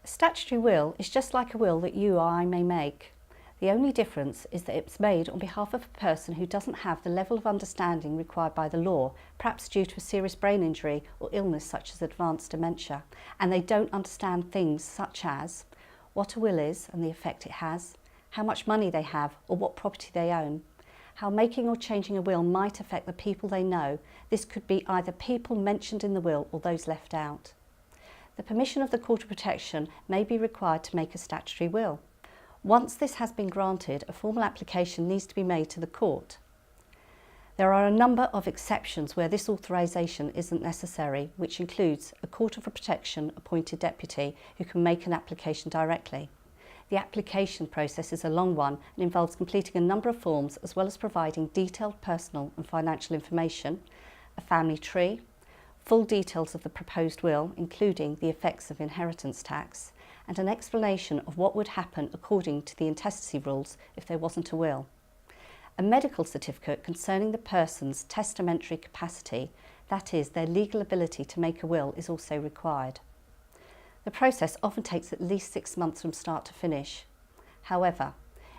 A statutory will is just like a will that you or I may make. The only difference is that it's made on behalf of a person who doesn't have the level of understanding required by the law, perhaps due to a serious brain injury or illness such as advanced dementia, and they don't understand things such as what a will is and the effect it has, how much money they have or what property they own, how making or changing a will might affect the people they know. This could be either people mentioned in the will or those left out. The permission of the Court of Protection may be required to make a statutory will. Once this has been granted, a formal application needs to be made to the court. There are a number of exceptions where this authorisation isn't necessary, which includes a Court of Protection appointed deputy who can make an application directly. The application process is a long one and involves completing a number of forms as well as providing detailed personal and financial information, a family tree, full details of the proposed will, including the effects of inheritance tax, and an explanation of what would happen according to the intestacy rules if there wasn't a will. A medical certificate concerning the person's testamentary capacity, that is, their legal ability to make a will, is also required. The process often takes at least 6 months from start to finish. However,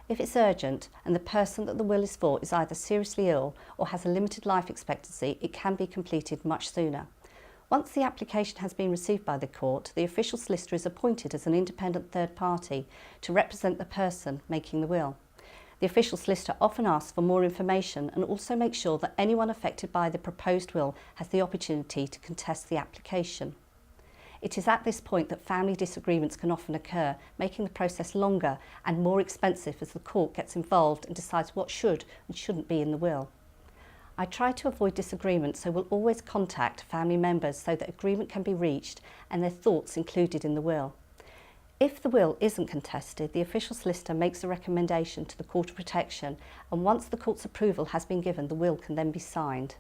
if it's urgent and the person that the will is for is either seriously ill or has a limited life expectancy, it can be completed much sooner. Once the application has been received by the court, the official solicitor is appointed as an independent third party to represent the person making the will. The official solicitor often asks for more information and also makes sure that anyone affected by the proposed will has the opportunity to contest the application. It is at this point that family disagreements can often occur, making the process longer and more expensive as the court gets involved and decides what should and shouldn't be in the will. I try to avoid disagreement, so will always contact family members so that agreement can be reached and their thoughts included in the will. If the will isn't contested, the official solicitor makes a recommendation to the Court of Protection, and once the court's approval has been given, the will can then be signed.